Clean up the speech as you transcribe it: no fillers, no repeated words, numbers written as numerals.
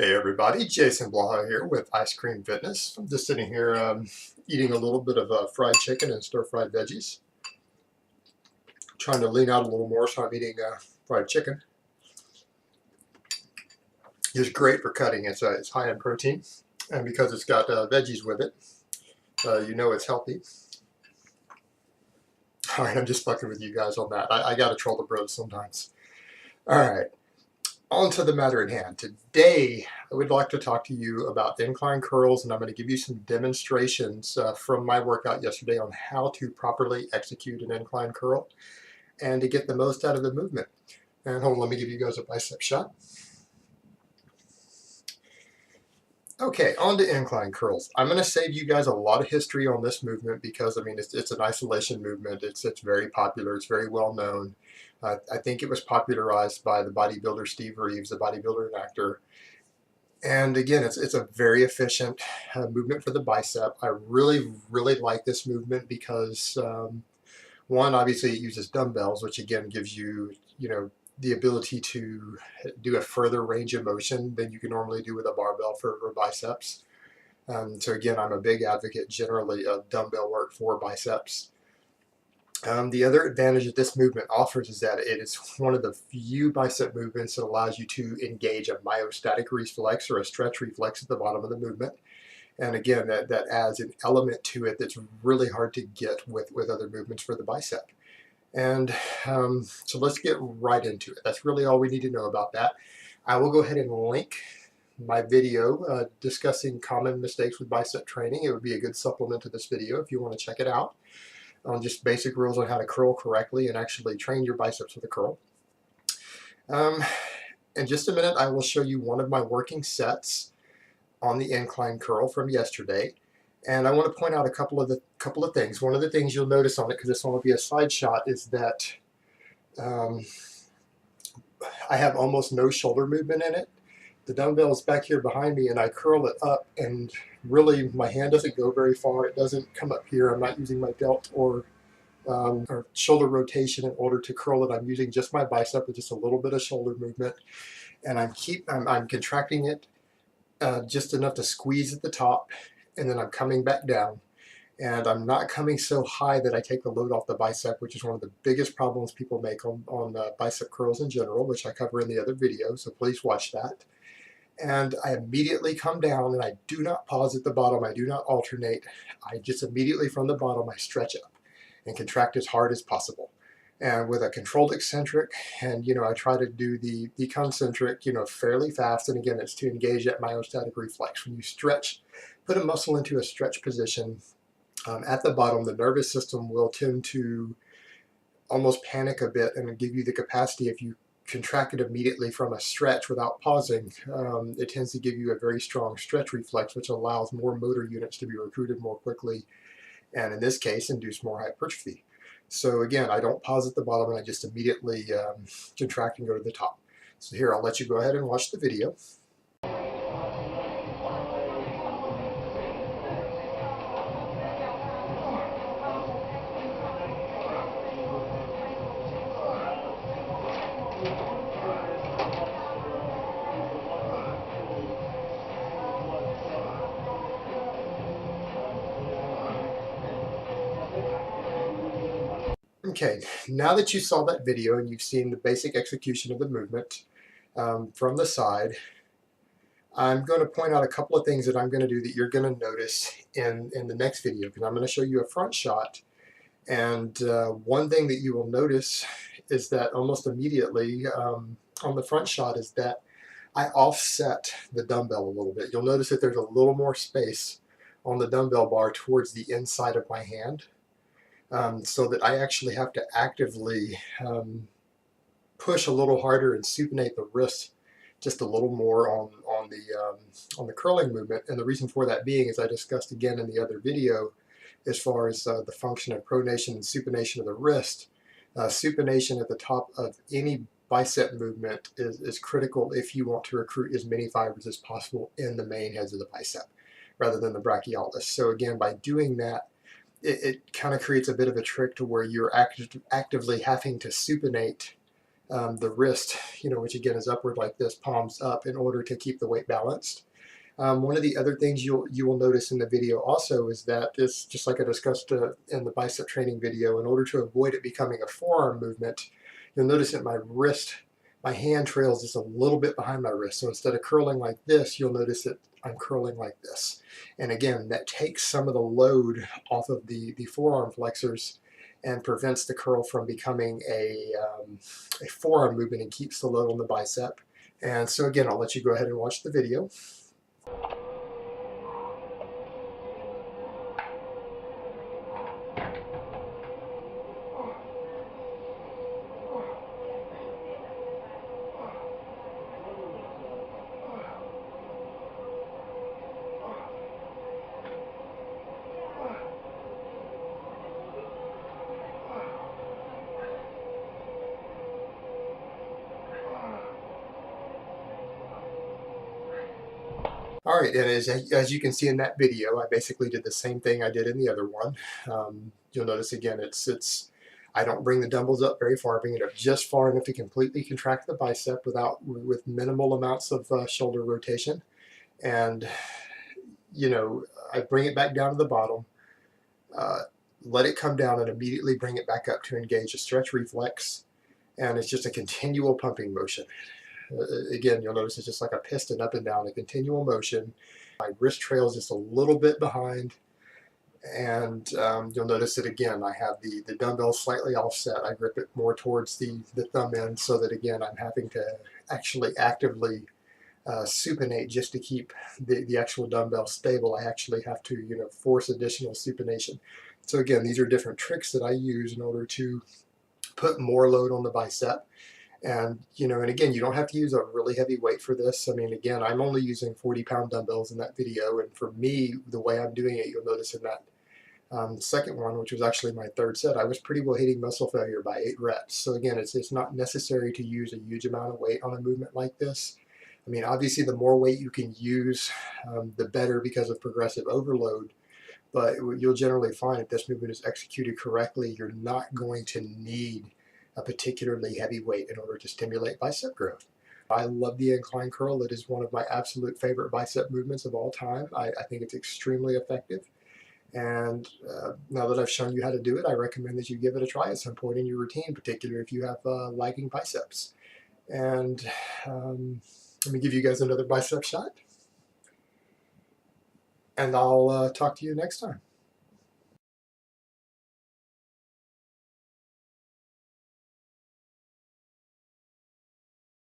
Hey everybody, Jason Blaha here with Ice Cream Fitness. I'm just sitting here eating a little bit of fried chicken and stir-fried veggies. Trying to lean out a little more, so I'm eating fried chicken. It's great for cutting. It's high in protein, and because it's got veggies with it, you know it's healthy. All right, I'm just fucking with you guys on that. I gotta troll the bros sometimes. All right. On to the matter at hand. Today, I would like to talk to you about incline curls, and I'm going to give you some demonstrations from my workout yesterday on how to properly execute an incline curl and to get the most out of the movement. And hold on, let me give you guys a bicep shot. Okay, on to incline curls. I'm going to save you guys a lot of history on this movement because, I mean, it's an isolation movement. It's very popular. It's very well known. I think it was popularized by the bodybuilder Steve Reeves, the bodybuilder and actor. And again, it's a very efficient movement for the bicep. I really like this movement because one, obviously it uses dumbbells, which again gives you, the ability to do a further range of motion than you can normally do with a barbell for biceps. So again, I'm a big advocate generally of dumbbell work for biceps. The other advantage that this movement offers is that it is one of the few bicep movements that allows you to engage a myostatic reflex or a stretch reflex at the bottom of the movement. And again, that adds an element to it that's really hard to get with other movements for the bicep. And so let's get right into it. That's really all we need to know about that. I will go ahead and link my video discussing common mistakes with bicep training. It would be a good supplement to this video if you want to check it out, on just basic rules on how to curl correctly and actually train your biceps with a curl. In just a minute, I will show you one of my working sets on the incline curl from yesterday. And I want to point out a couple of things. One of the things you'll notice on it, because this one will be a side shot, is that I have almost no shoulder movement in it. The dumbbell is back here behind me, and I curl it up, and really my hand doesn't go very far. It doesn't come up here. I'm not using my delt or shoulder rotation in order to curl it. I'm using just my bicep with just a little bit of shoulder movement, and I'm contracting it just enough to squeeze at the top, and then I'm coming back down. And I'm not coming so high that I take the load off the bicep, which is one of the biggest problems people make on bicep curls in general, which I cover in the other video, so please watch that. And I immediately come down, and I do not pause at the bottom. I do not alternate. I just immediately from the bottom, I stretch up and contract as hard as possible. And with a controlled eccentric, and I try to do the concentric, fairly fast. And again, it's to engage that myostatic reflex. When you stretch, put a muscle into a stretch position, at the bottom, the nervous system will tend to almost panic a bit and give you the capacity, if you contract it immediately from a stretch without pausing, it tends to give you a very strong stretch reflex, which allows more motor units to be recruited more quickly, and in this case, induce more hypertrophy. So again, I don't pause at the bottom, and I just immediately contract and go to the top. So here, I'll let you go ahead and watch the video. Okay, now that you saw that video and you've seen the basic execution of the movement from the side, I'm going to point out a couple of things that I'm going to do that you're going to notice in the next video, because I'm going to show you a front shot. And one thing that you will notice is that almost immediately on the front shot is that I offset the dumbbell a little bit. You'll notice that there's a little more space on the dumbbell bar towards the inside of my hand. So that I actually have to actively push a little harder and supinate the wrist just a little more on the curling movement. And the reason for that being, as I discussed again in the other video, as far as the function of pronation and supination of the wrist, supination at the top of any bicep movement is critical if you want to recruit as many fibers as possible in the main heads of the bicep rather than the brachialis. So again, by doing that, it kind of creates a bit of a trick to where you're actively having to supinate the wrist, which again is upward like this, palms up, in order to keep the weight balanced. One of the other things you will notice in the video also is that this, just like I discussed in the bicep training video, in order to avoid it becoming a forearm movement, you'll notice that my hand trails just a little bit behind my wrist. So instead of curling like this, you'll notice that I'm curling like this. And again, that takes some of the load off of the forearm flexors and prevents the curl from becoming a forearm movement and keeps the load on the bicep. And so again, I'll let you go ahead and watch the video. All right, and as you can see in that video, I basically did the same thing I did in the other one. You'll notice again, I don't bring the dumbbells up very far. I bring it up just far enough to completely contract the bicep with minimal amounts of shoulder rotation. And, I bring it back down to the bottom, let it come down, and immediately bring it back up to engage a stretch reflex. And it's just a continual pumping motion. Again, you'll notice it's just like a piston up and down, a continual motion. My wrist trails just a little bit behind, and you'll notice that again, I have the dumbbell slightly offset. I grip it more towards the thumb end, so that again, I'm having to actually actively supinate just to keep the actual dumbbell stable. I actually have to, force additional supination. So again, these are different tricks that I use in order to put more load on the bicep. And, and again, you don't have to use a really heavy weight for this. I mean, again, I'm only using 40-pound dumbbells in that video. And for me, the way I'm doing it, you'll notice in that second one, which was actually my third set, I was pretty well hitting muscle failure by 8 reps. So again, it's not necessary to use a huge amount of weight on a movement like this. I mean, obviously, the more weight you can use, the better, because of progressive overload. But you'll generally find if this movement is executed correctly, you're not going to need a particularly heavy weight in order to stimulate bicep growth. I love the incline curl. It is one of my absolute favorite bicep movements of all time. I think it's extremely effective. And now that I've shown you how to do it, I recommend that you give it a try at some point in your routine, particularly if you have lagging biceps. And let me give you guys another bicep shot. And I'll talk to you next time.